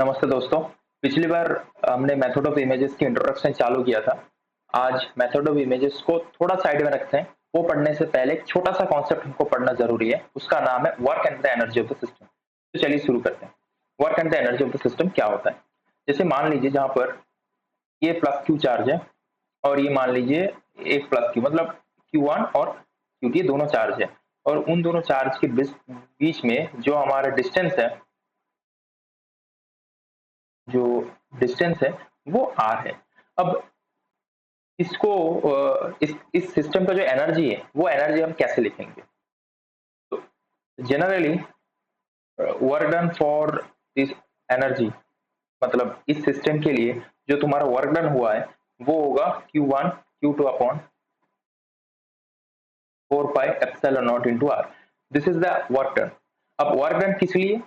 नमस्ते दोस्तों। पिछली बार हमने मेथड ऑफ इमेजेस की इंट्रोडक्शन चालू किया था। आज मेथड ऑफ इमेजेस को थोड़ा साइड में रखते हैं। वो पढ़ने से पहले एक छोटा-सा कॉन्सेप्ट हमको पढ़ना ज़रूरी है। उसका नाम है work and the energy of the system. तो चलिए शुरू करते हैं। Work and the energy of the system क्या होता है? जैसे मान लीजिए जहाँ पर ये प्लस क्यू चार्ज है और ये मान लीजिए एक प्लस क्यू मतलब Q1 और Q2 ये दोनों चार्ज है और उन दोनों चार्ज के बीच में जो हमारा जो डिस्टेंस है वो r है। अब इसको इस सिस्टम का जो एनर्जी है वो एनर्जी हम कैसे लिखेंगे? तो generally work done for this energy मतलब इस सिस्टम के लिए जो तुम्हारा वर्क डन हुआ है वो होगा Q1 Q2 upon 4 pi epsilon not into r। This is the work done. अब वर्क डन किस लिए?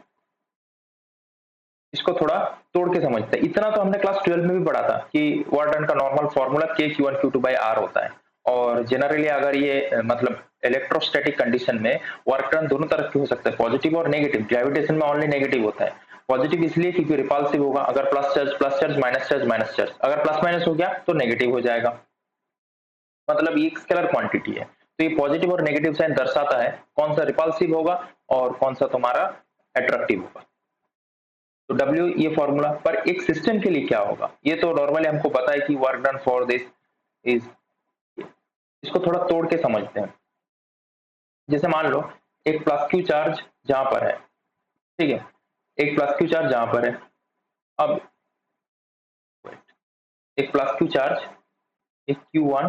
इसको थोड़ा तोड़ के समझते हैं। इतना तो हमने क्लास 12 में भी पढ़ा था कि वर्क डन का normal formula k Q1 Q2 by r होता है और जनरली अगर ये मतलब इलेक्ट्रोस्टैटिक कंडीशन में वर्क डन दोनों तरफ के हो सकता है, पॉजिटिव और नेगेटिव। ग्रेविटेशन में ओनली नेगेटिव होता है। पॉजिटिव इसलिए क्योंकि रिपल्सिव होगा, अगर plus charge minus charge minus charge, अगर प्लस माइनस हो गया तो नेगेटिव हो जाएगा। मतलब ये एक स्केलर क्वांटिटी है। तो ये पॉजिटिव और नेगेटिव साइन दर्शाता है कौन सा रिपल्सिव होगा और कौन सा तुम्हारा अट्रैक्टिव होगा। तो W ये फॉर्मूला पर एक सिस्टम के लिए क्या होगा ये तो नॉर्मली हमको पता है कि work done for this is. इसको थोड़ा तोड़ के समझते हैं। जैसे मान लो एक प्लस क्यू चार्ज जहां पर है, ठीक है, एक प्लस क्यू चार्ज जहां पर है। अब एक प्लस क्यू चार्ज, एक Q1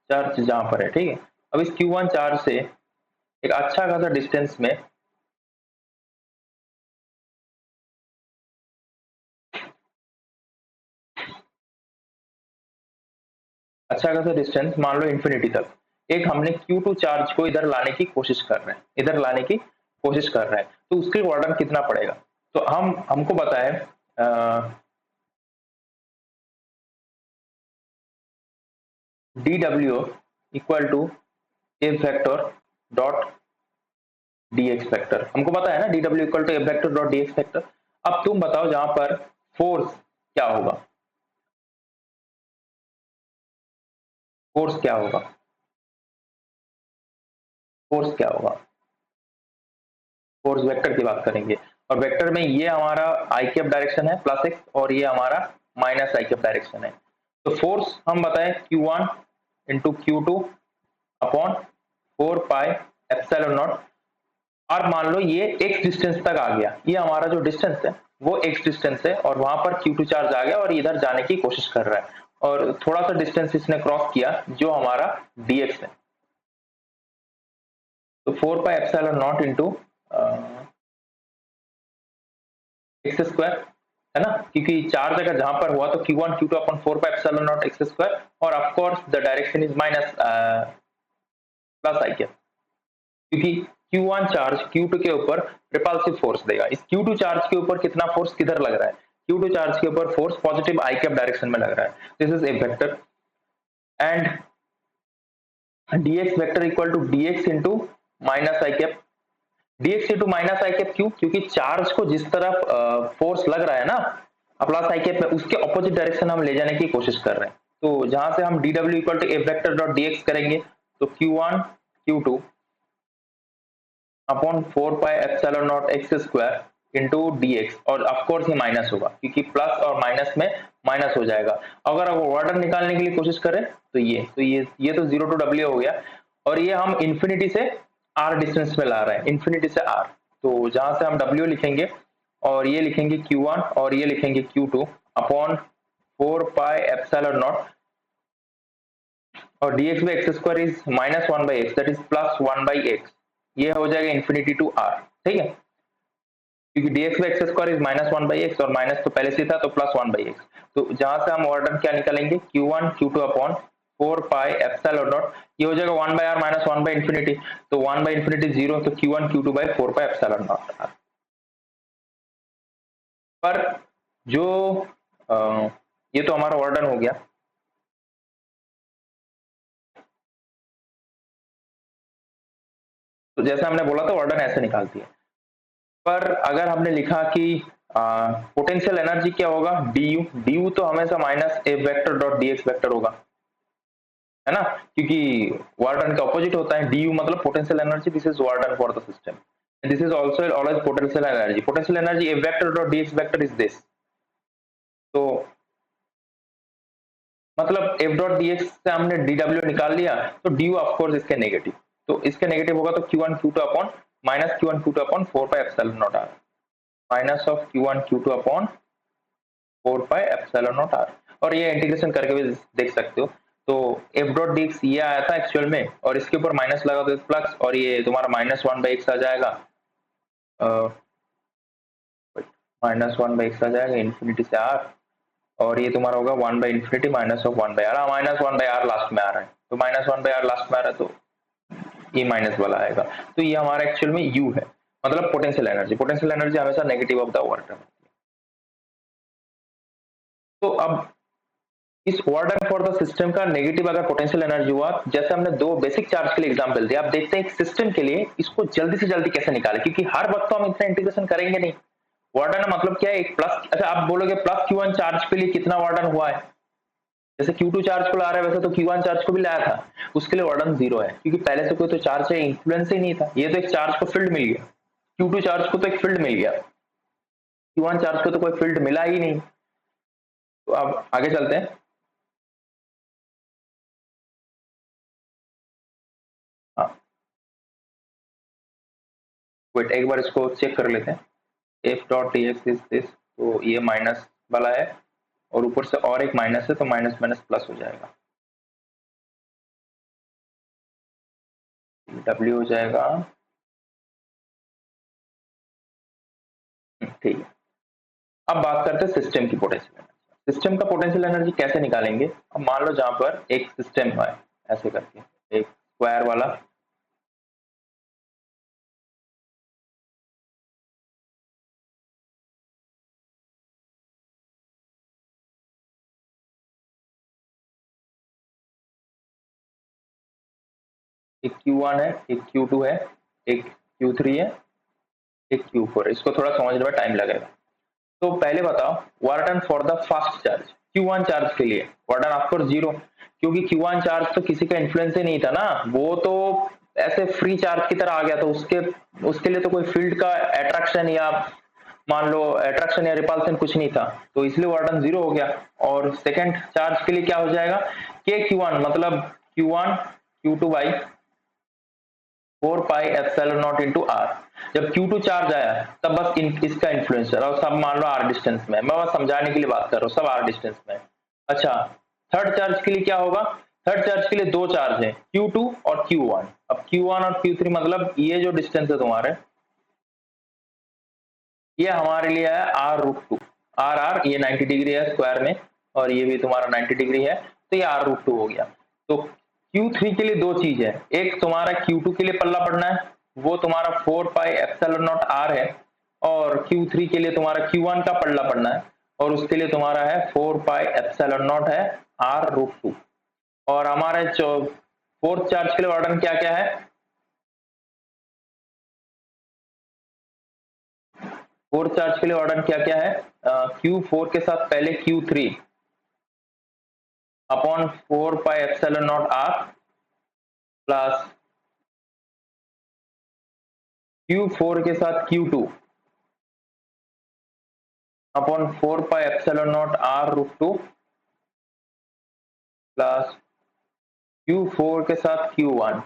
चार्ज जहां पर है, ठीक है। अब इस Q1 चार्ज से एक अच्छा खासा डिस्टेंस में अच्छा खासा डिस्टेंस मान लो इंफिनिटी तक एक हमने Q2 चार्ज को इधर लाने की कोशिश कर रहे हैं, इधर लाने की कोशिश कर रहे हैं, तो उसके लिए वार्डन कितना पड़ेगा? तो हमको पता है dw equal to F vector dot dx vector. हमको पता है ना dw equal to F vector dot dx vector. अब तुम बताओ जहां पर फोर्स क्या होगा? फोर्स क्या होगा? फोर्स क्या होगा? फोर्स वेक्टर की बात करेंगे और वेक्टर में ये हमारा आई कैप डायरेक्शन है प्लस एक्स और ये हमारा माइनस आई कैप डायरेक्शन है। तो फोर्स हम बताएं Q1 into Q2 upon 4 pi epsilon not. और मान लो ये x डिस्टेंस तक आ गया, ये हमारा जो डिस्टेंस है वो x डिस्टेंस है और वहां पर Q2 चार्ज आ गया और इधर जाने की कोशिश कर रहा है और थोड़ा सा डिस्टेंस इसने क्रॉस किया जो हमारा dx है। तो 4 pi epsilon not into x square, है ना, क्योंकि चार्ज अगर जहां पर हुआ तो Q1 Q2 upon 4 pi epsilon not x square और of course the direction is minus plus i cap, क्योंकि Q1 चार्ज Q2 के ऊपर रिपल्सिव फोर्स देगा। इस Q2 चार्ज के ऊपर कितना फोर्स किधर लग रहा है? Q2 चार्ज के ऊपर force positive I cap direction में लग रहा है। This is a vector and dx vector equal to dx into minus I cap. dx into minus I cap क्यों? क्योंकि चार्ज को जिस तरफ फोर्स लग रहा है ना प्लस आई कैप में, उसके ऑपोजिट डायरेक्शन हम ले जाने की कोशिश कर रहे हैं। तो जहां से हम dw equal to F vector dot dx करेंगे तो Q1 Q2 upon 4 pi epsilon not x square into dx और ऑफ कोर्स ये माइनस होगा क्योंकि प्लस और माइनस में माइनस हो जाएगा। अगर आप वाटर निकालने के लिए कोशिश करें तो ये तो 0 टू w हो गया और ये हम इंफिनिटी से r डिस्टेंस में ला रहे हैं, इंफिनिटी से r। तो जहां से हम w लिखेंगे और ये लिखेंगे Q1 और ये लिखेंगे Q2 upon 4 pi epsilon not और dx by x square is minus 1 by x, that is plus 1 by x. ये हो जाएगा इंफिनिटी टू r, ठीक है, क्योंकि dx by x square is minus 1 by x और माइनस तो पहले से था तो प्लस 1 बाई एक्स। तो जहां से हम ऑर्डर क्या निकालेंगे Q1 Q2 upon 4 pi epsilon not, ये हो जाएगा 1 by r minus 1 by infinity. तो 1 बाई इंफिनिटी 0, तो Q1 Q2 by 4 pi epsilon not r। पर जो ये तो हमारा ऑर्डर हो गया। तो जैसा हमने बोला था ऑर्डर ऐसे निकालती है। पर अगर हमने लिखा कि पोटेंशियल एनर्जी क्या होगा, du तो हमेशा minus a vector dot d x vector होगा, है ना, क्योंकि वर्क डन का ऑपोजिट होता है, du मतलब potential energy, this is work done for the system, this is also always potential energy A vector dot d x vector is this. तो मतलब एफ डॉट डी एक्स से हमने D W निकाल लिया, तो डी ऑफ कोर्स इसके negative, तो इसके नेगेटिव होगा तो Q one Q two upon minus Q one Q two upon four pi epsilon not R, minus of Q one Q two upon four pi epsilon not R, और ये integration करके भी देख सकते हो। तो एफ डॉट डी एक्स ये आया था एक्चुअल में, और इसके ऊपर माइनस लगा तो प्लस, और ये तुम्हारा माइनस वन बाई एक्स आ जाएगा, माइनस वन बाई एक्स आ जाएगा इन्फिनिटी से आर, और ये तुम्हारा होगा one by infinity minus of one by R, minus one by R last में आ रहा है, तो minus one by R last में आ रहा है, तो ये माइनस वाला आएगा, तो ये हमारा एक्चुअल में यू है, मतलब पोटेंशियल एनर्जी हमेशा negative of the work done. तो अब इस work done for the system का नेगेटिव अगर पोटेंशियल एनर्जी हुआ, जैसे हमने दो बेसिक चार्ज के लिए एग्जांपल दिया, आप देखते हैं एक सिस्टम के लिए इसको जल्दी से जल्दी कैसे निकाले, क्योंकि हर वक्त तो हम इतना इंटीग्रेशन करेंगे नहीं। वर्क डन मतलब क्या है, एक प्लस, अच्छा आप बोलोगे प्लस क्यू वन चार्ज के लिए कितना वर्क डन हुआ है, जैसे Q2 चार्ज को ला रहा है वैसे तो Q1 चार्ज को भी लाया था, उसके लिए वर्डन जीरो है, क्योंकि पहले से कोई तो चार्ज है, इन्फ्लुएंस ही नहीं था, ये तो एक चार्ज को फील्ड मिल गया, Q2 चार्ज को तो एक फील्ड मिल गया, Q1 चार्ज को तो कोई फील्ड मिला ही नहीं। तो अब आगे चलते हैं। हाँ, वेट एक बार इसको चेक कर लेते हैं, F dot d x is this, तो ये माइनस वाला है, और ऊपर से और एक माइनस है, तो माइनस माइनस प्लस हो जाएगा, डब्ल्यू हो जाएगा, ठीक है। अब बात करते हैं सिस्टम की पोटेंशियल एनर्जी, सिस्टम का पोटेंशियल एनर्जी कैसे निकालेंगे। अब मान लो जहां पर एक सिस्टम है, ऐसे करके एक स्क्वायर वाला, एक Q1 है, एक Q2 है, एक Q3 है, एक Q4 है, इसको थोड़ा समझने में टाइम लगेगा। तो पहले बताओ work done for the first charge, Q1 charge के लिए work done of course zero, क्योंकि Q1 चार्ज तो किसी का इन्फ्लुएंस ही नहीं था ना, वो तो ऐसे फ्री चार्ज की तरह आ गया, तो उसके लिए तो कोई फील्ड का अट्रैक्शन या मान लो अट्रैक्शन या रिपल्सन कुछ नहीं था, तो इसलिए वर्क डन जीरो हो गया। और सेकंड चार्ज के लिए क्या हो जाएगा, के Q1 मतलब Q1 Q2 by four pi epsilon not into R, जब Q2 चार्ज आया तब बस इसका इन्फ्लुएंस है, और सब मान लो आर डिस्टेंस में, मैं बस समझाने के लिए बात कर रहा हूँ, सब आर डिस्टेंस में। अच्छा, थर्ड चार्ज के लिए क्या होगा, थर्ड चार्ज के लिए दो चार्ज है, Q2 और Q1, अब Q1 और Q3 मतलब ये जो डिस्टेंस है तुम्हारे, ये हमारे लिए है आर रूट टू, आर ये 90 डिग्री है स्क्वायर में, और ये भी तुम्हारा 90 डिग्री है, तो ये आर रूट टू हो गया। तो Q3 के लिए दो चीज है, एक तुम्हारा Q2 के लिए पल्ला पड़ना है, वो तुम्हारा four pi epsilon not R है, और Q3 के लिए तुम्हारा Q1 का पल्ला पड़ना है, और उसके लिए तुम्हारा है फोर पाई एप्सिलॉन नॉट है आर रूट टू। और हमारे फोर्थ चार्ज के लिए ऑर्डर क्या क्या है, फोर्थ चार्ज के लिए ऑर्डर क्या क्या है, Q4 के साथ पहले Q3 upon four pi epsilon not R plus Q4 के साथ Q2 upon four pi epsilon not R root two plus Q4 के साथ Q1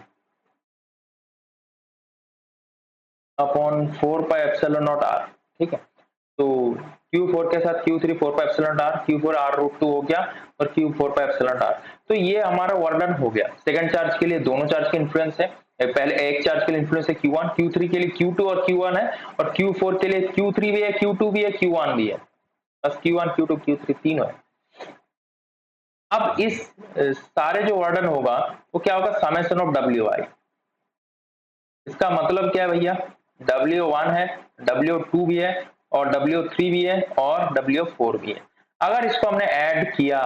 upon four pi epsilon not R, ठीक है। तो Q4 के साथ Q3 four pi epsilon R, Q4 R root two हो गया, और Q4 पाई एप्सिलॉन आर, तो ये हमारा वर्क डन हो गया। सेकंड चार्ज के लिए दोनों चार्ज के इन्फ्लुएंस है, पहले एक चार्ज के लिए इन्फ्लुएंस है Q1, Q3 के लिए Q2 और Q1 है, और Q4 के लिए Q3 भी है, Q2 भी है, Q1 भी है, बस Q1 Q2 Q3 तीनों है। अब इस सारे जो वर्डन होगा वो क्या होगा, समेशन ऑफ WI, इसका मतलब क्या है भैया, W1 है, W2 भी है, और W3 भी है, और W4 भी है। अगर इसको हमने ऐड किया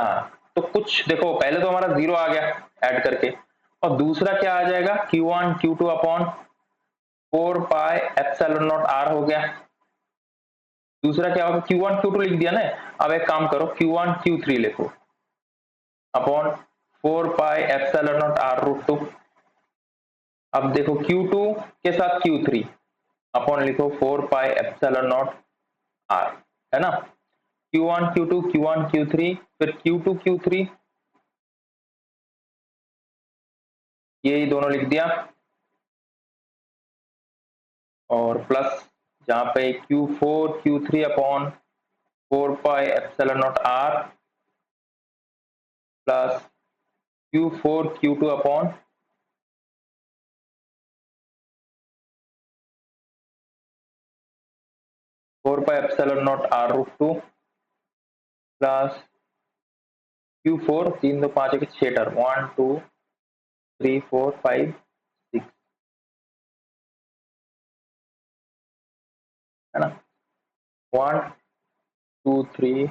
तो कुछ देखो, पहले तो हमारा जीरो आ गया ऐड करके, और दूसरा क्या आ जाएगा, Q1 Q2 upon four pi epsilon not R हो गया, दूसरा क्या होगा, Q1 Q2 लिख दिया ना। अब एक काम करो, Q1 Q3 लिखो upon 4 pi epsilon not R root 2। अब देखो Q2 के साथ Q3 अपॉन लिखो 4 पाई एप्सिलॉन नॉट आर, है ना। Q1 Q2 Q1 Q3 फिर Q2 Q3, ये दोनों लिख दिया, और प्लस जहां पे Q4 Q3 upon 4 pi epsilon not R plus Q4 Q2 upon 4 pi epsilon not R root 2 plus Q4, 3 2 5 1 6 term, 1 2 3 4 5 6, है ना। 1 2 3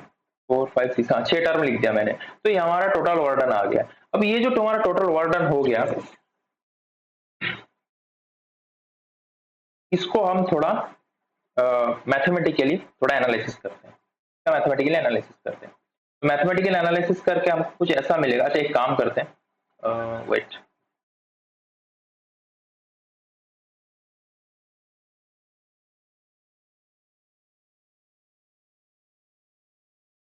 4 5 6, हाँ 6 टर्म लिख दिया मैंने। तो ये हमारा टोटल वर्डन आ गया। अब ये जो तुम्हारा टोटल वर्डन हो गया, इसको हम थोड़ा मैथमेटिकली थोड़ा एनालिसिस करते हैं। मैथमेटिकली एनालिसिस करते हैं, मैथमेटिकल एनालिसिस करके हमको कुछ ऐसा मिलेगा। अच्छा एक काम करते हैं, वेट,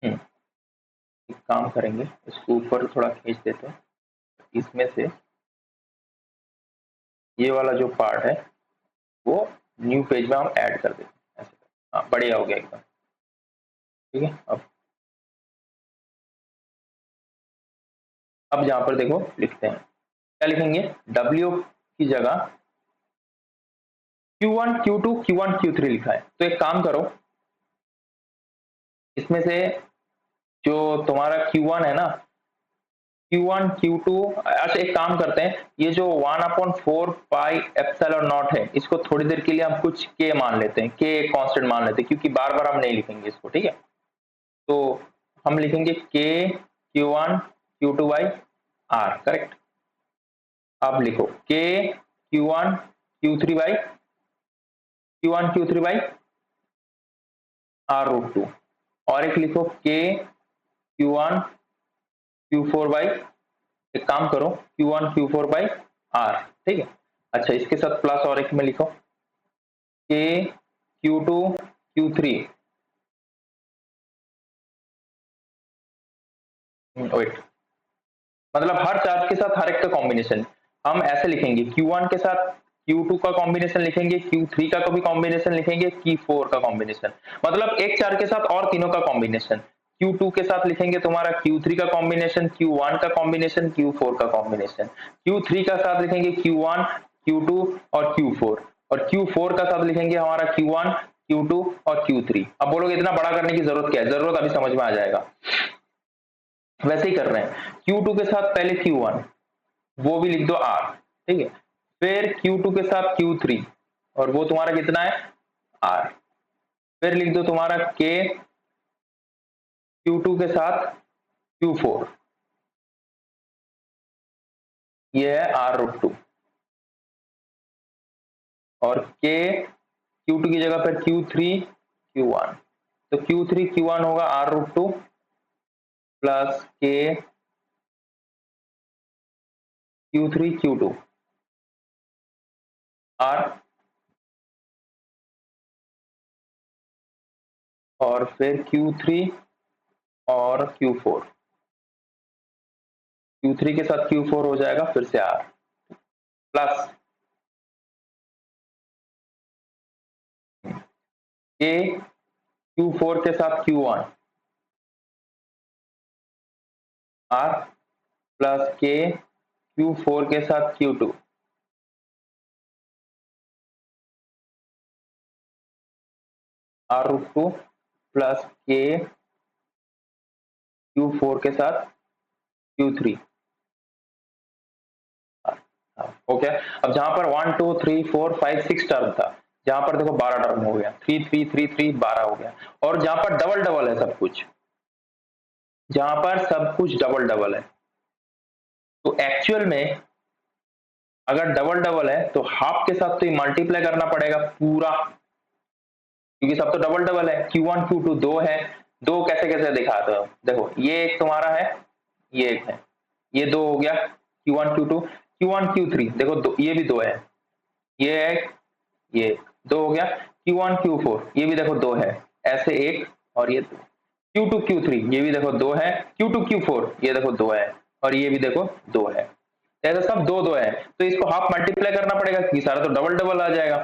एक काम करेंगे, इसको ऊपर थोड़ा खींच देते हैं, इसमें से ये वाला जो पार्ट है वो न्यू पेज में हम ऐड कर देते हैं ऐसे। हाँ बढ़िया हो गया एकदम, ठीक है। अब जहां पर देखो लिखते हैं, क्या लिखेंगे, W की जगह Q1 Q2 Q1 Q3 लिखा है। तो एक काम करो, इसमें से जो तुम्हारा Q1 है ना, Q1 Q2, अच्छा एक काम करते हैं, ये जो 1/4 पाई एप्सिलॉन नॉट है, इसको थोड़ी देर के लिए हम कुछ k मान लेते हैं, k कांस्टेंट मान लेते हैं, क्योंकि बार बार हम नहीं लिखेंगे इसको, ठीक है। तो हम लिखेंगे k Q1 Q2 by r, correct. अब लिखो k Q1 Q3 by Q1 Q3 by r root 2, और एक लिखो k Q1 Q4 बाई, एक काम करो Q1 Q4 बाई r, ठीक है। अच्छा इसके साथ प्लस और एक में लिखो k Q2 Q3, वेट, मतलब हर चार्ज के साथ हर एक का कॉम्बिनेशन हम ऐसे लिखेंगे, Q1 के साथ Q2 का कॉम्बिनेशन लिखेंगे, Q3 का भी कॉम्बिनेशन लिखेंगे, Q4 का कॉम्बिनेशन, मतलब एक चार्ज के साथ और तीनों का कॉम्बिनेशन। Q2 के साथ लिखेंगे तुम्हारा Q3 का कॉम्बिनेशन, Q1 का कॉम्बिनेशन, Q4 का कॉम्बिनेशन। Q3 का साथ लिखेंगे Q1 Q2 और Q4, और Q4 का साथ लिखेंगे हमारा Q1 Q2 और Q3। अब बोलोगे इतना बड़ा करने की जरूरत क्या है, जरूरत अभी समझ में आ जाएगा। वैसे ही कर रहे हैं, Q2 के साथ पहले Q1, वो भी लिख दो R, ठीक है। फिर Q2 के साथ Q3, और वो तुम्हारा कितना है R। फिर लिख दो तुम्हारा K Q2 के साथ Q4, ये है R रूट 2, और K Q2 की जगह पर Q3 Q1, तो Q3 Q1 होगा R root 2 plus K Q3 Q2 R, और फिर Q3 और Q4, Q3 के साथ Q4 हो जाएगा फिर से R, प्लस K Q4 के साथ Q1 R, plus K Q4 के साथ Q2 R root 2 plus K Q4 के साथ Q3 R। हो गया। अब जहां पर 1 2 3 4 5 6 टर्म था, जहां पर देखो 12 टर्म हो गया, 3 3 3 3 12 हो गया। और जहां पर डबल डबल है सब कुछ, जहां पर सब कुछ डबल डबल है, तो एक्चुअल में अगर डबल डबल है तो हाफ के साथ तो मल्टीप्लाई करना पड़ेगा पूरा, क्योंकि सब तो डबल डबल है। Q1 Q2 दो है, दो कैसे कैसे दिखाते हो, देखो ये एक तुम्हारा है, ये एक है, ये दो हो गया Q1 Q2, Q1 Q3 देखो दो, ये भी दो है, ये एक, ये दो हो गया, Q1 Q4 ये भी देखो दो है, ऐसे एक और ये दो, Q2 Q3 ये भी देखो दो है, Q2 Q4 ये देखो दो है, और ये भी देखो दो है, ऐसा सब दो दो है, तो इसको हाफ मल्टीप्लाई करना पड़ेगा कि सारा तो डबल डबल आ जाएगा।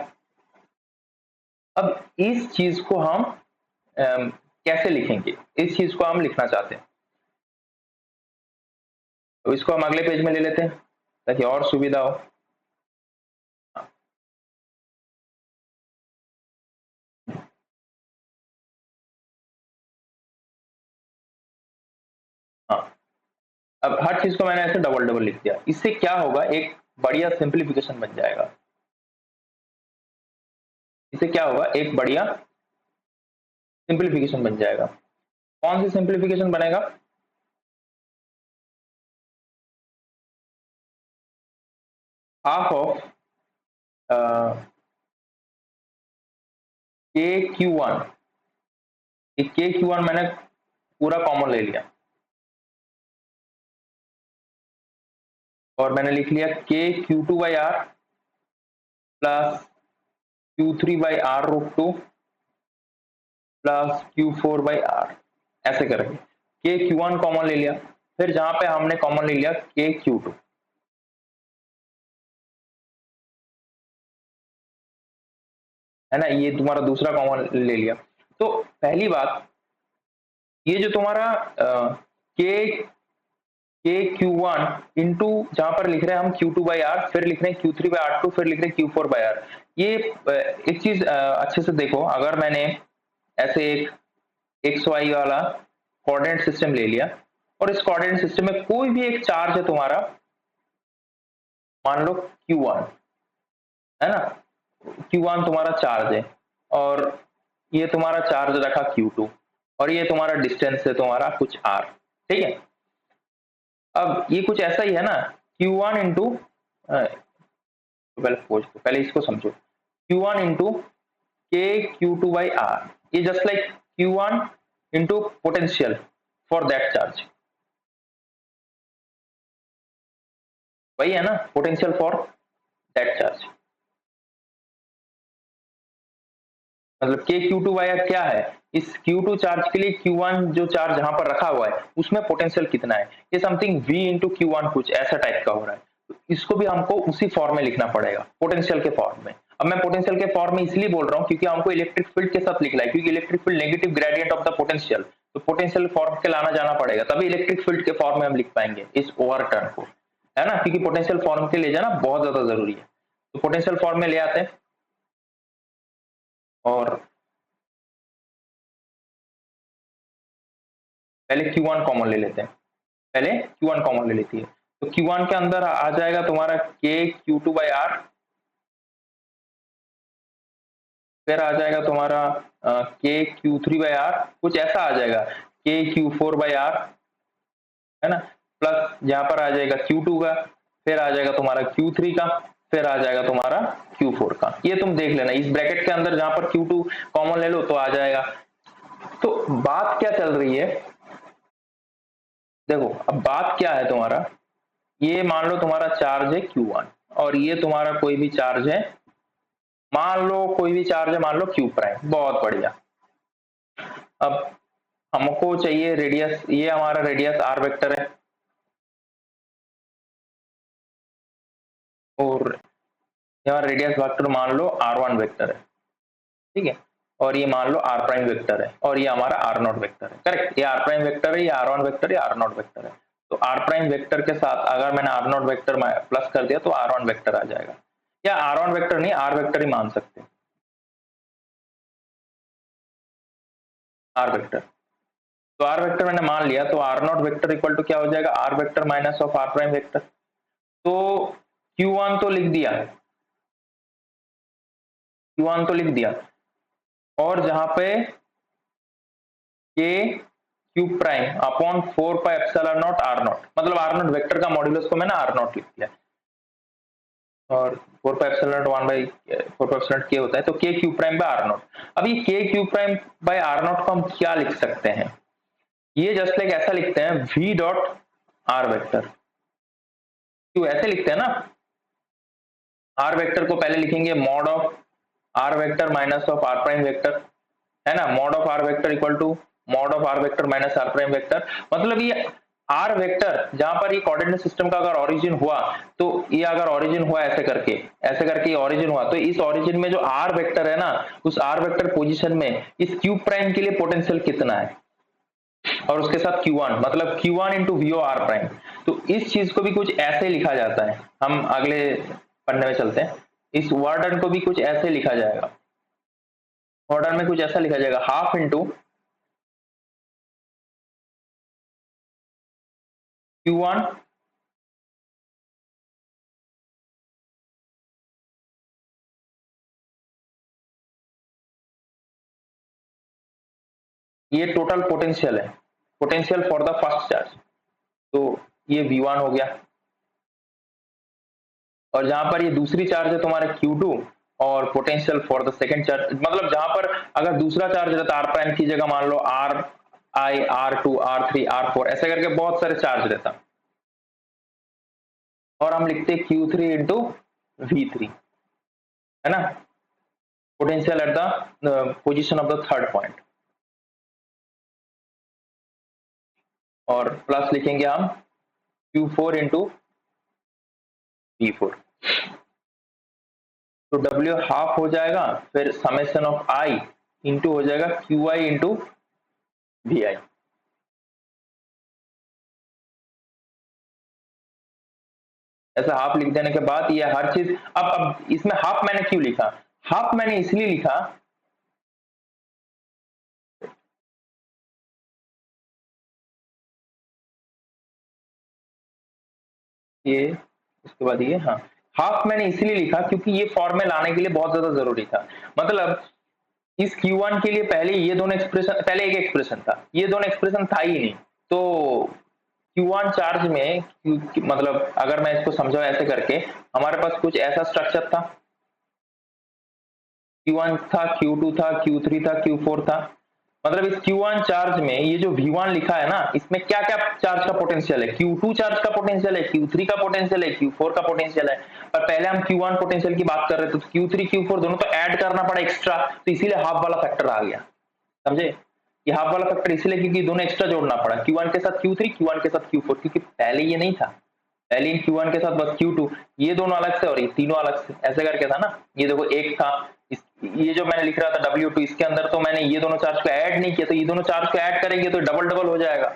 अब इस चीज को हम कैसे लिखेंगे, इस चीज को हम लिखना चाहते हैं, तो इसको हम अगले पेज में ले लेते हैं ताकि और सुविधा हो। हाँ, अब हर चीज को मैंने ऐसे डबल डबल लिख दिया, इससे क्या होगा, एक बढ़िया सिंप्लीफिकेशन बन जाएगा। इससे क्या होगा, एक बढ़िया सिंप्लीफिकेशन बन जाएगा। कौन सी सिंप्लीफिकेशन बनेगा, हाफ ऑफ के क्यू वन, के क्यू वन मैंने पूरा कॉमन ले लिया और मैंने लिख लिया K Q two by R plus Q three by R root two plus Q four by R, ऐसे करके के क्यू वन कॉमन ले लिया, फिर जहां पे हमने कॉमन ले लिया के क्यू टू, है ना, ये तुम्हारा दूसरा कॉमन ले लिया। तो पहली बात, ये जो तुम्हारा के के क्यू वन इंटू जहां पर लिख रहे हैं हम क्यू टू बाई आर, फिर लिख रहे हैं Q three by R two, फिर लिख रहे हैं क्यू फोर बाई आर, ये एक चीज अच्छे से देखो, अगर मैंने ऐसे एक एक्स वाई वाला कोऑर्डिनेट सिस्टम ले लिया और इस कोऑर्डिनेट सिस्टम में कोई भी एक चार्ज है तुम्हारा, मान लो Q1, है ना, Q1 तुम्हारा चार्ज है और ये तुम्हारा चार्ज रखा Q2 और ये तुम्हारा डिस्टेंस है तुम्हारा कुछ R, ठीक है। अब ये कुछ ऐसा ही है ना, Q1 इंटू, पहले इसको समझो, Q1 इंटू के Q2 बाई आर, ये just like Q1 into potential for that charge, वही है ना, पोटेंशियल फॉर दैट चार्ज, मतलब के क्यू टू वाई क्या है, इस Q2 चार्ज के लिए Q1 जो चार्ज यहाँ पर रखा हुआ है उसमें पोटेंशियल कितना है, ये समथिंग V इंटू Q1 कुछ ऐसा टाइप का हो रहा है, तो इसको भी हमको उसी फॉर्म में लिखना पड़ेगा, पोटेंशियल के फॉर्म में। अब मैं पोटेंशियल के फॉर्म में इसलिए बोल रहा हूँ क्योंकि हमको इलेक्ट्रिक फील्ड के साथ लिखना है, क्योंकि electric field negative gradient of the potential, तो पोटेंशियल फॉर्म के लाना जाना पड़ेगा, तभी इलेक्ट्रिक फील्ड के फॉर्म में हम लिख पाएंगे इस ओवर टर्न को, है ना, क्योंकि पोटेंशियल फॉर्म के ले जाना बहुत ज्यादा जरूरी है। तो पोटेंशियल फॉर्म में ले आते हैं और पहले Q1 कॉमन ले लेते हैं, पहले Q1 कॉमन ले लेती है, तो Q1 के अंदर आ जाएगा तुम्हारा के Q2 बाई आर, फिर आ जाएगा तुम्हारा के Q3 बाई आर, कुछ ऐसा आ जाएगा के Q4 बाई आर, है ना, प्लस यहाँ पर आ जाएगा Q2 का, फिर आ जाएगा तुम्हारा Q3 का, फिर आ जाएगा तुम्हारा Q4 का, ये तुम देख लेना इस ब्रैकेट के अंदर जहां पर Q2 कॉमन ले लो तो आ जाएगा। तो बात क्या चल रही है, देखो अब बात क्या है तुम्हारा, ये मान लो तुम्हारा चार्ज है Q1 और ये तुम्हारा कोई भी चार्ज है, मान लो कोई भी चार्ज है, मान लो Q प्राइम, बहुत बढ़िया। अब हमको चाहिए रेडियस, ये हमारा रेडियस R वेक्टर है और यहाँ रेडियस वेक्टर मान लो R1 वेक्टर है, ठीक है, और ये मान लो R प्राइम वेक्टर है और ये हमारा R नॉट वेक्टर है, करेक्ट, ये R प्राइम वेक्टर है, ये R1 वेक्टर है, R नॉट वेक्टर है, तो R प्राइम वेक्टर के साथ अगर मैंने R नॉट वेक्टर प्लस कर दिया तो R1 वेक्टर आ जाएगा, या R1 वेक्टर नहीं, R वेक्टर ही मान सकते हैं, R वेक्टर, तो R वेक्टर मैंने मान लिया, तो R not vector equal to क्या हो जाएगा, R vector minus of R prime vector, तो Q1 तो लिख दिया, Q1 तो लिख दिया, और जहां पे K cube prime upon 4 pi epsilon not R not, मतलब आर नॉट वेक्टर का मॉड्यूलस को मैंने आर नॉट लिख दिया, और 4 pi epsilon not 1 by 4 pi epsilon not K होता है, तो K Q prime by R not. अब ये के Q prime by R not को हम क्या लिख सकते हैं, ये जस्ट लाइक ऐसा लिखते हैं वी डॉट आर वेक्टर, क्यों ऐसे लिखते हैं ना, आर वेक्टर को पहले लिखेंगे mod of are vector minus of R prime vector, है ना, mod of are vector equal to mod of are vector minus R prime vector. मतलब ये आर वेक्टर जहां पर ये कोऑर्डिनेट सिस्टम का अगर ओरिजिन हुआ, तो ये अगर ओरिजिन हुआ ऐसे करके ओरिजिन हुआ, तो इस ओरिजिन में जो आर वेक्टर है ना, उस आर वेक्टर पोजीशन में इस क्यूब प्राइम के लिए पोटेंशियल कितना है, और उसके साथ Q1 मतलब Q1 into we are prime. तो इस चीज को भी कुछ ऐसे लिखा जाता है, हम अगले पन्ने में चलते हैं, इस वर्डन को भी कुछ ऐसे लिखा जाएगा, वर्डन में कुछ ऐसा लिखा जाएगा हाफ इंटू Q1 ये टोटल पोटेंशियल है, potential for the first charge, तो ये V1 हो गया, और जहां पर ये दूसरी चार्ज है तुम्हारे Q2 और potential for the second charge, मतलब जहां पर अगर दूसरा चार्ज रहता आर प्राइम की जगह मान लो r i r two r three r four ऐसे करके बहुत सारे चार्ज रहता, और हम लिखते Q3 इंटू V3, है ना, potential at the position of the third point, और प्लस लिखेंगे हम Q4 इंटू V4, तो W हाफ हो जाएगा, फिर समेशन ऑफ I इंटू हो जाएगा QI इंटू VI। ऐसा हाफ लिख देने के बाद ये हर चीज, अब इसमें हाफ मैंने क्यों लिखा, हाफ मैंने इसलिए लिखा, ये उसके बाद ये, हाँ हाफ मैंने इसलिए लिखा क्योंकि ये फॉर्म में लाने के लिए बहुत ज्यादा जरूरी था। मतलब इस Q1 के लिए पहले ये दोनों एक्सप्रेशन, पहले एक एक्सप्रेशन था, ये दोनों एक्सप्रेशन था ही नहीं, तो Q1 चार्ज में मतलब अगर मैं इसको समझाऊं ऐसे करके, हमारे पास कुछ ऐसा स्ट्रक्चर था, Q1 था, Q2 था, Q3 था, Q4 था, मतलब इस Q1 चार्ज में ये जो V1 लिखा है ना, इसमें क्या क्या चार्ज का पोटेंशियल है, Q2 चार्ज का पोटेंशियल है, Q3 का पोटेंशियल है, Q4 का पोटेंशियल है, पर पहले हम Q1 पोटेंशियल की बात कर रहे थे, तो Q3 Q4 दोनों तो ऐड करना पड़ा एक्स्ट्रा, तो इसीलिए हाफ वाला फैक्टर आ गया, समझे, ये हाफ वाला फैक्टर इसलिए क्योंकि दोनों एक्स्ट्रा जोड़ना पड़ा, Q1 के साथ Q3, Q1 के साथ Q4, क्योंकि पहले ये नहीं था, पहले इन Q1 के साथ बस Q2, ये दोनों अलग से और ये तीनों अलग से, ऐसे करके था ना, ये देखो एक था, ये जो मैंने लिख रहा था W2, इसके अंदर तो मैंने ये दोनों चार्ज को ऐड नहीं किया, तो ये दोनों चार्ज को ऐड करेंगे तो डबल डबल हो जाएगा,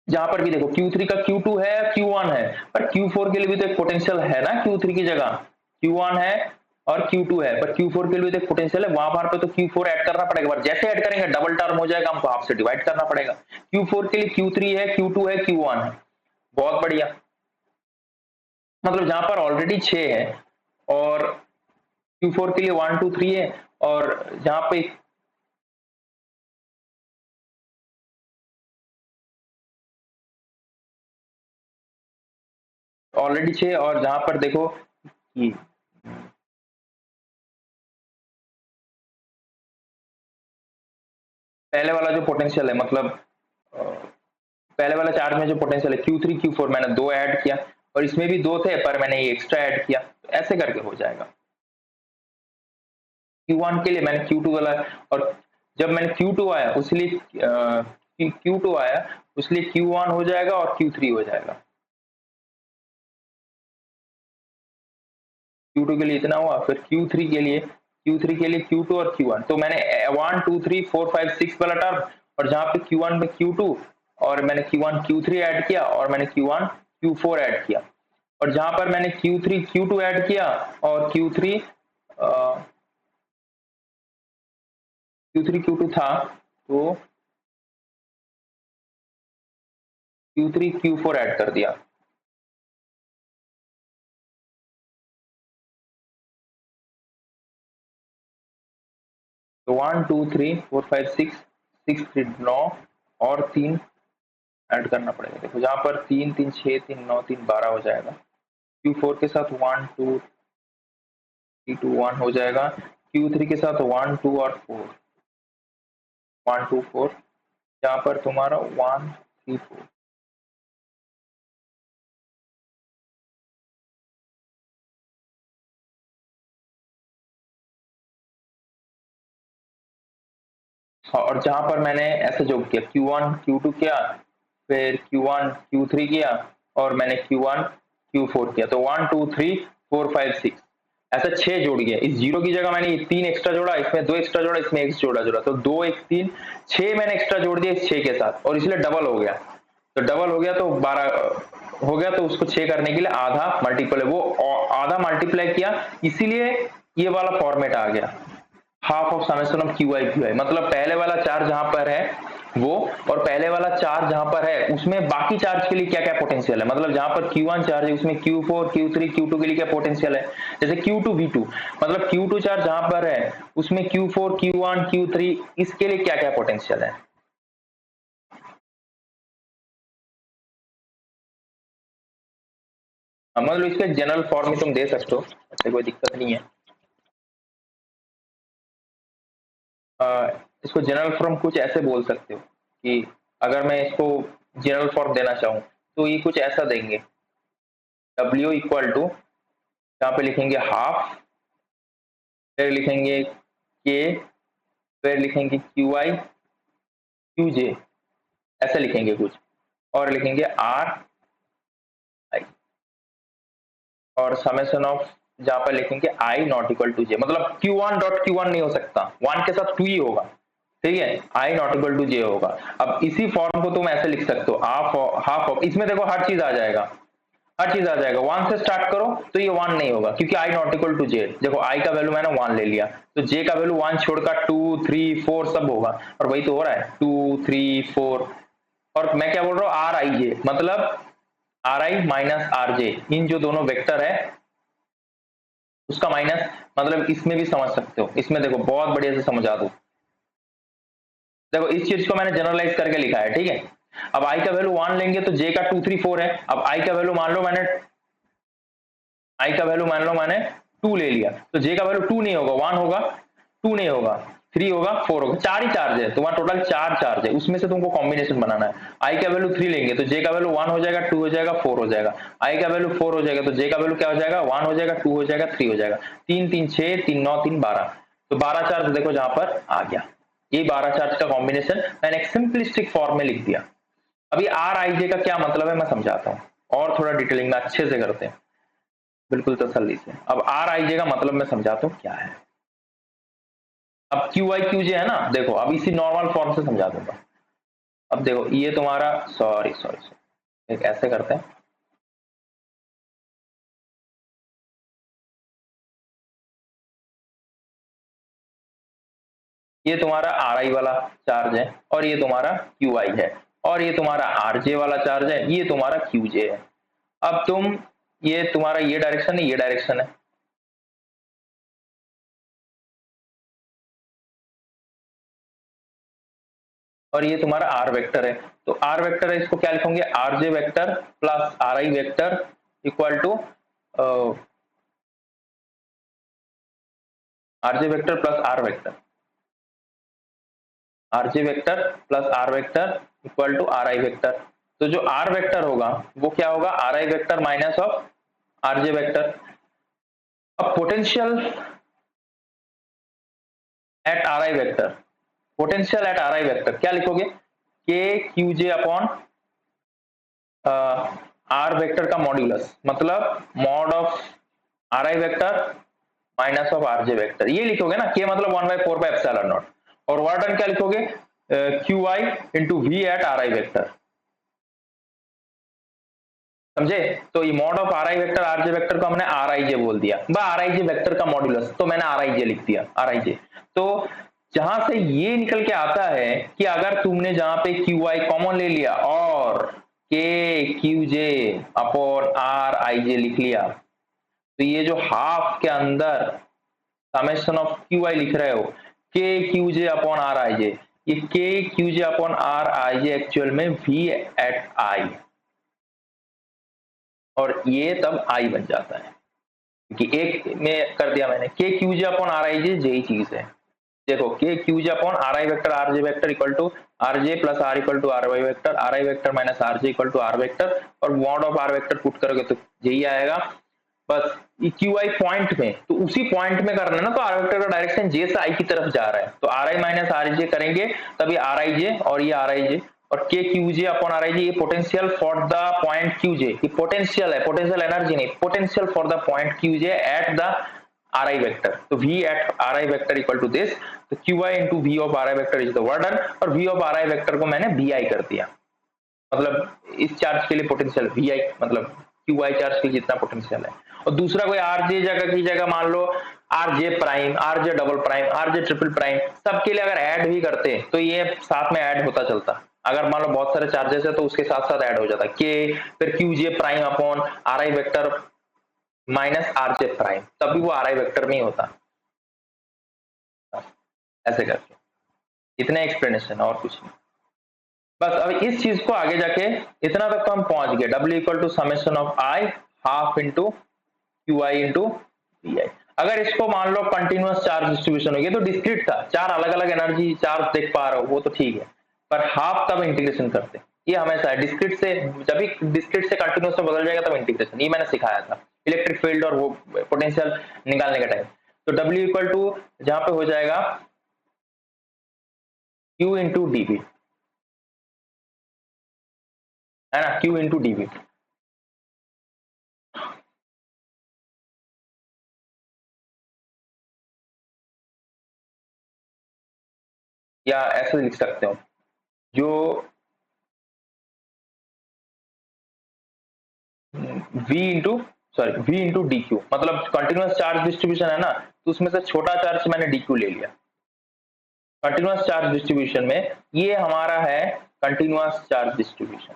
जहां पर भी देखो Q3 का Q2 है, Q1 है, पर Q4 के लिए भी तो एक पोटेंशियल है ना, Q3 की जगह Q1 है और Q2 है, पर Q4 के लिए तो एक पोटेंशियल है, वहां पर तो Q4 ऐड करना पड़ेगा, पर जैसे ऐड करेंगे डबल टर्म हो जाएगा, हमको हाफ से डिवाइड करना पड़ेगा, Q4 के लिए Q3 है, Q2 है, Q1 है, बहुत बढ़िया, मतलब जहां पर ऑलरेडी 6 है और Q4 के लिए 1 2 3 है, और जहां पे ऑलरेडी 6 और जहां पर देखो कि पहले वाला जो पोटेंशियल है, मतलब पहले वाला चार्ज में जो पोटेंशियल है Q3 Q4 मैंने दो ऐड किया, और इसमें भी दो थे पर मैंने ये एक्स्ट्रा ऐड किया, तो ऐसे करके हो जाएगा, Q1 के लिए मैंने Q2 वाला, और जब मैंने Q2 आया उसलिए Q2 आया उसलिए Q1 हो जाएगा और Q3 हो जाएगा, Q2 के लिए इतना हुआ, फिर Q3 के लिए Q2 और Q1, तो मैंने 1 2 3 4 5 6 वाला टर्म, और जहां पे Q1 में Q2 और मैंने Q1 Q3 ऐड किया, और मैंने Q1 Q4 ऐड किया, और जहां पर मैंने Q3 Q2 ऐड किया और Q3 Q2 था, तो Q3 Q4 ऐड कर दिया, तो 1 2 3 4 5 6 6 3 9 और 3 ऐड करना पड़ेगा, देखो जहां पर 3 3 6 3 9 3 12 हो जाएगा, Q4 के साथ 1 2 3 2 1 हो जाएगा, Q3 के साथ 1 2 और 4 1 2 4, यहाँ पर तुम्हारा 1 3 4। और जहां पर मैंने ऐसे जो किया Q1 Q2 किया, फिर Q1 Q3 किया, और मैंने Q1 Q4 किया, तो 1 2 3 4 5 6 ऐसे 6 जोड़ गया। इस जीरो की जगह मैंने 3 एक्स्ट्रा जोड़ा, इसमें 2 एक्स्ट्रा जोड़ा, इसमें 1 जोड़ा, तो 2 1 3 6 मैंने एक्स्ट्रा जोड़ दिया इस 6 के साथ, और इसलिए डबल हो गया। तो डबल हो गया तो 12 हो गया, तो उसको 6 करने के लिए आधा मल्टीप्लाई, वो आधा मल्टीप्लाई किया, इसीलिए ये वाला फॉर्मेट आ गया, half of summation of Q I Q I. मतलब पहले वाला चार्ज जहां पर है वो, और पहले वाला चार्ज जहां पर है उसमें बाकी चार्ज के लिए क्या क्या पोटेंशियल है, मतलब जहां पर Q1 चार्ज है उसमें Q4 Q3 Q2 के लिए क्या पोटेंशियल है। जैसे Q2 V2, मतलब Q2 चार्ज जहां पर है उसमें Q4 Q1 Q3 इसके लिए क्या क्या पोटेंशियल है। मतलब इसके जनरल फॉर्म में तुम दे सकते हो, ऐसे कोई दिक्कत नहीं है। इसको जनरल फॉर्म कुछ ऐसे बोल सकते हो कि अगर मैं इसको जनरल फॉर्म देना चाहूँ तो ये कुछ ऐसा देंगे, W इक्वल टू, यहाँ पे लिखेंगे हाफ, फिर लिखेंगे K, फिर लिखेंगे QI QJ, ऐसे लिखेंगे कुछ, और लिखेंगे RI, और समेशन ऑफ जहां पर लिखेंगे I not equal to J, मतलब Q1 डॉट Q1 नहीं हो सकता, 1 के साथ 2 ही होगा, ठीक है, I not equal to J होगा। अब इसी फॉर्म को तुम ऐसे लिख सकते हो, हाफ ऑफ, इसमें देखो हर चीज आ जाएगा, हर चीज आ जाएगा। 1 से स्टार्ट करो तो ये 1 नहीं होगा, क्योंकि I not equal to J, देखो I का वैल्यू मैंने 1 ले लिया, तो J का वैल्यू 1 छोड़कर 2 3 4 सब होगा, और वही तो हो रहा है 2 3 4। और मैं क्या बोल रहा हूँ, आर आई जे, मतलब r i minus r j, इन जो दोनों वेक्टर है उसका माइनस, मतलब इसमें भी समझ सकते हो, इसमें देखो बहुत बढ़िया से समझा दो। देखो इस चीज को मैंने जनरलाइज करके लिखा है, ठीक है। अब आई का वैल्यू 1 लेंगे तो जे का 2 3 4 है। अब आई का वैल्यू मान लो मैंने, आई का वैल्यू मान लो मैंने 2 ले लिया, तो जे का वैल्यू 2 नहीं होगा, 1 होगा, 2 नहीं होगा, 3 होगा, 4 होगा, 4 ही चार्ज है तुम्हारा, टोटल 4 चार्ज है, उसमें से तुमको कॉम्बिनेशन बनाना है। आई का वैल्यू 3 लेंगे तो जे का वैल्यू 1 हो जाएगा, 2 हो जाएगा, 4 हो जाएगा। आई का वैल्यू 4 हो जाएगा तो जे का वैल्यू क्या हो जाएगा, 1 हो जाएगा, 2 हो जाएगा, 3 हो जाएगा, 3 3 6 3 9 3 12, तो 12 चार्ज देखो जहां पर आ गया। ये 12 चार्ज का कॉम्बिनेशन मैंने एक सिंपलिस्टिक फॉर्म में लिख दिया। अभी आर आई जे का क्या मतलब है मैं समझाता हूँ, और थोड़ा डिटेलिंग में अच्छे से करते हैं, बिल्कुल तसल्ली से। अब आर आई जे का मतलब मैं समझाता हूँ क्या है। अब क्यू आई क्यू जे है ना, देखो अब इसी नॉर्मल फॉर्म से समझा दूंगा। अब देखो ये तुम्हारा, सॉरी सॉरी सॉरी, एक ऐसे करते हैं, ये तुम्हारा आर आई वाला चार्ज है, और ये तुम्हारा क्यू आई है, और ये तुम्हारा आर जे वाला चार्ज है, ये तुम्हारा क्यू जे है। अब तुम, ये तुम्हारा ये डायरेक्शन है, ये डायरेक्शन है, और ये तुम्हारा आर वेक्टर है। तो आर वेक्टर है, इसको क्या लिखोगे, r J vector plus r I vector equal to r J vector plus r vector, R J vector plus r vector equal to r I vector. तो जो आर वेक्टर होगा वो क्या होगा, r I vector minus of r J vector. अब potential at are I vector, potential at are I vector क्या लिखोगे, k q j upon r vector का मॉड्यूलस, मतलब mod of are I vector minus of r J vector, ये लिखोगे ना, के मतलब 1/4 और वार्डन क्या लिखोगे, Q I into V at are I vector, समझे। तो ये mod of are I vector R J vector को हमने आर आई जे बोल दिया, आर आई जे वेक्टर का मॉड्यूलस, तो मैंने आर आई जे लिख दिया, आर आई जे। तो जहां से ये निकल के आता है कि अगर तुमने जहां पे क्यू आई कॉमन ले लिया और k q j upon r आई जे लिख लिया, तो ये जो हाफ के अंदर समेशन ऑफ क्यू आई लिख रहे हो, k q j upon r आई जे, ये के क्यू जे अपॉन आर आई जे एक्चुअल में वी एट आई, और ये तब आई बन जाता है, क्योंकि एक में कर दिया मैंने k q j upon r आई जे, यही चीज है। देखो k q j upon r I vector R J vector equal to r j plus r equal to r y vector, r I vector minus r j equal to r vector, और mod of are vector put करोगे तो यही आएगा। Bus Q I point में, तो उसी point में करना है ना, तो आर वेक्टर का डायरेक्शन जे से आई की तरफ जा रहा है, तो आर आई माइनस आर जे करेंगे तभी आर आई जे, और ये आर आई जे, और k q j upon r आई जे, ये potential for the point q j, ये पोटेंशियल है, पोटेंशियल एनर्जी नहीं, potential for the point q j at the r I vector, तो v at are I vector equal to this, तो q I into v of are I vector is the work done, और v of are I vector को मैंने we आई कर दिया, मतलब इस charge के लिए पोटेंशियल वी आई, मतलब क्यू आई चार्ज के जितना पोटेंशियल है। और दूसरा कोई आर जे जगह की जगह मान लो r j prime, r j double prime, r j triple prime, सबके लिए अगर ऐड भी करते तो ये साथ में ऐड होता चलता, अगर मान लो बहुत सारे चार्जेस है तो उसके साथ साथ ऐड हो जाता के, फिर क्यू जे प्राइम अपॉन आर आई vector minus r j prime, तभी वो आर आई वेक्टर में ही होता, ऐसे करके। इतने एक्सप्लेनेशन, और कुछ नहीं। बस अब इस चीज को आगे जाके इतना तक तो हम पहुंच गए, W equal to summation of i half into q I into v i. अगर इसको मान लो कंटिन्यूअस चार्ज डिस्ट्रीब्यूशन हो गया, तो डिस्क्रीट था, चार अलग अलग एनर्जी चार्ज देख पा रहे हो वो तो ठीक है, पर हाफ तब इंटीग्रेशन करते, ये हमेशा है डिस्क्रीट से, जब भी डिस्क्रीट से कंटिन्यूअस में बदल जाएगा तब इंटीग्रेशन, ये मैंने सिखाया था इलेक्ट्रिक फील्ड और वो पोटेंशियल निकालने का टाइम। तो W इक्वल टू जहां पे हो जाएगा Q इंटू डीवी, है ना, Q इंटू डीवी, या ऐसे लिख सकते हो, जो V into sorry V into D Q, मतलब कंटिन्यूअस चार्ज डिस्ट्रीब्यूशन है ना, तो उसमें से छोटा चार्ज मैंने डी क्यू ले लिया, कंटिन्यूअस चार्ज डिस्ट्रीब्यूशन में ये हमारा है continuous charge distribution,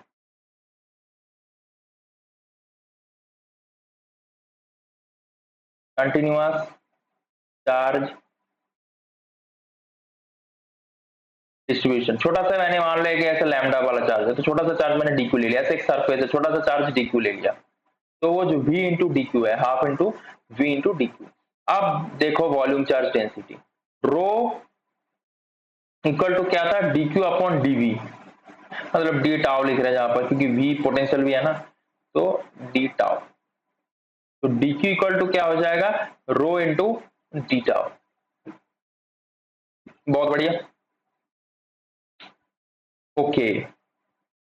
continuous charge distribution, छोटा सा मैंने मान लिया कि ऐसे लैम्डा वाला चार्ज है, तो छोटा सा चार्ज मैंने डी क्यू ले लिया, ऐसे एक सरफेस है, छोटा सा चार्ज डी क्यू ले लिया, तो वो जो V इंटू डी क्यू है half into V into D Q. अब देखो volume charge density, rho equal to क्या था, डी क्यू अपॉन डीवी, मतलब डी टाउ लिख रहे हैं जहां पर, क्योंकि V पोटेंशियल भी है ना, तो डी टाउ, तो डी क्यू इक्वल टू क्या हो जाएगा, रो इंटू डी टाउ। बहुत बढ़िया, ओके।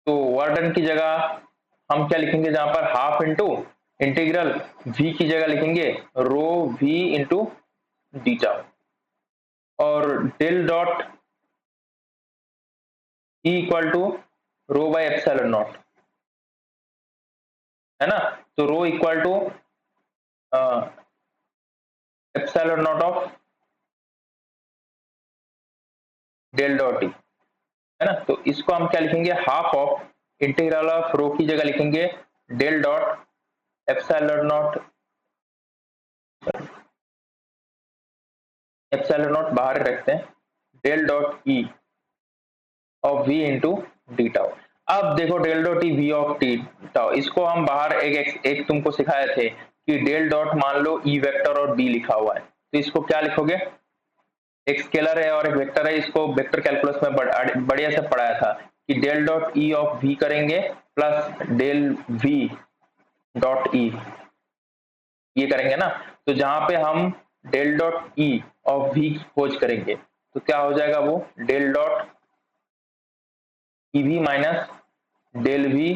तो वर्डन की जगह हम क्या लिखेंगे, जहां पर हाफ इंटू इंटीग्रल V की जगह लिखेंगे rho V into D tau, और del dot E equal to rho by epsilon naught, है ना, तो rho equal to epsilon naught of del dot e, है ना, तो इसको हम क्या लिखेंगे, half of integral of rho की जगह लिखेंगे del dot epsilon naught, epsilon naught बाहर रखते हैं, del dot e of v into D tau. अब देखो del dot E v of T tau, इसको हम बाहर एक तुमको सिखाए थे कि डेल डॉट मान लो ई वेक्टर और बी लिखा हुआ है, तो इसको क्या लिखोगे, एक स्केलर है और एक वेक्टर है, इसको वेक्टर कैलकुलस में बढ़िया से पढ़ाया था कि del dot e of v करेंगे plus del v dot e, ये करेंगे ना, तो जहां पे हम del dot e of v की खोज करेंगे तो क्या हो जाएगा, वो डेल डॉट ई v minus del v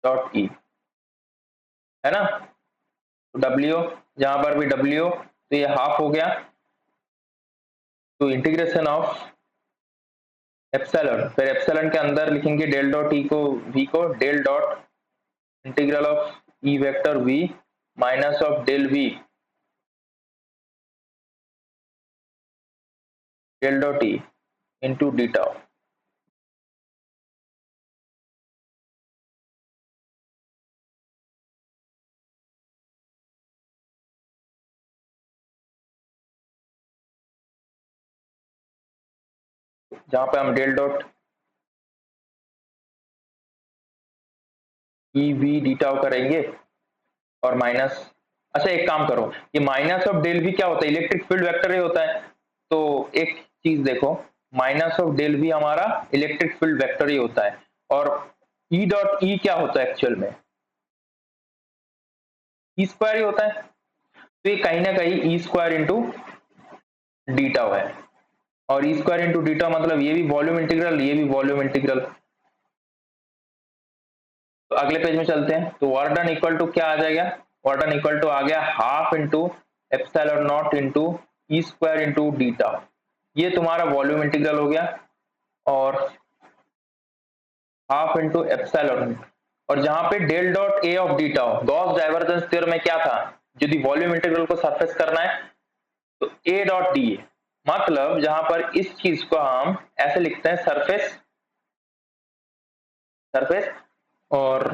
dot e, है ना, तो डब्ल्यू, जहां पर भी डब्ल्यू, तो ये हाफ हो गया, तो इंटीग्रेशन ऑफ एप्सिलॉन, फिर एप्सिलॉन के अंदर लिखेंगे डेल डॉट ई को वी को del dot integral of E vector V minus of del V del dot E into D tau. जहां पे हम डेल डॉट ई वी डी टाउ करेंगे और माइनस, अच्छा एक काम करो, ये माइनस ऑफ डेल वी क्या होता है, इलेक्ट्रिक फील्ड वेक्टर ही होता है। तो एक चीज देखो, माइनस ऑफ डेल वी हमारा इलेक्ट्रिक फील्ड वेक्टर ही होता है, और ई डॉट ई क्या होता है एक्चुअल में, ई स्क्वायर ही होता है। तो ये कहीं ना कहीं E square into D tau है, और E square into D tau मतलब ये भी वॉल्यूम इंटीग्रल, ये भी वॉल्यूम इंटीग्रल। तो अगले पेज में चलते हैं, तो वर्क डन इक्वल टू क्या आ जाएगा, वर्क डन इक्वल टू आ गया half into epsilon not into E square into D tau, ये तुम्हारा वॉल्यूम इंटीग्रल हो गया, और हाफ इंटू एप्सिलॉन, और जहां पे del dot A of D tau, Gauss divergence theorem में क्या था, यदि वॉल्यूम इंटीग्रल को सरफेस करना है तो ए डॉट डी ए, मतलब जहां पर इस चीज को हम ऐसे लिखते हैं सरफेस, सरफेस और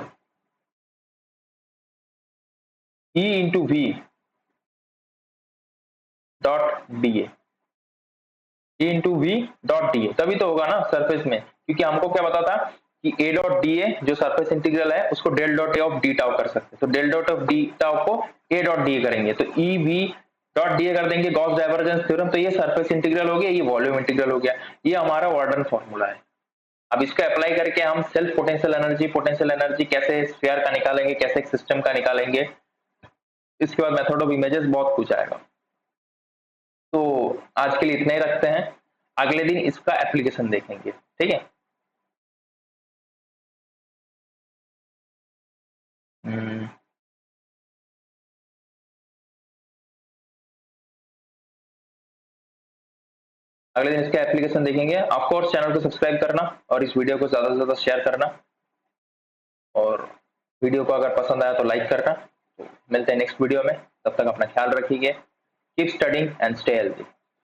E into we dot D A, A into we dot D ए, तभी तो होगा ना सरफेस में, क्योंकि हमको क्या पता था कि ए डॉट डी ए जो सरफेस इंटीग्रल है उसको del dot A of D tau कर सकते हैं, तो del dot of D tau को ए डॉट डी ए करेंगे तो E V dot D A कर देंगे, गॉस डाइवर्जेंस थ्योरम, तो ये सरफेस इंटीग्रल हो गया, ये वॉल्यूम इंटीग्रल हो गया, ये हमारा वार्डन फॉर्मूला है। अब इसका अप्लाई करके हम सेल्फ पोटेंशियल एनर्जी कैसे स्फीयर का निकालेंगे, कैसे एक सिस्टम का निकालेंगे, इसके बाद मेथड ऑफ इमेजेस बहुत कुछ आएगा। तो आज के लिए इतना ही रखते हैं, अगले दिन इसका एप्लीकेशन देखेंगे, ठीक है। अगले दिन इसका एप्लीकेशन देखेंगे। ऑफ कोर्स चैनल को सब्सक्राइब करना और इस वीडियो को ज्यादा से ज्यादा शेयर करना, और वीडियो को अगर पसंद आया तो लाइक करना। तो मिलते हैं नेक्स्ट वीडियो में, तब तक अपना ख्याल रखिए, keep studying and stay healthy.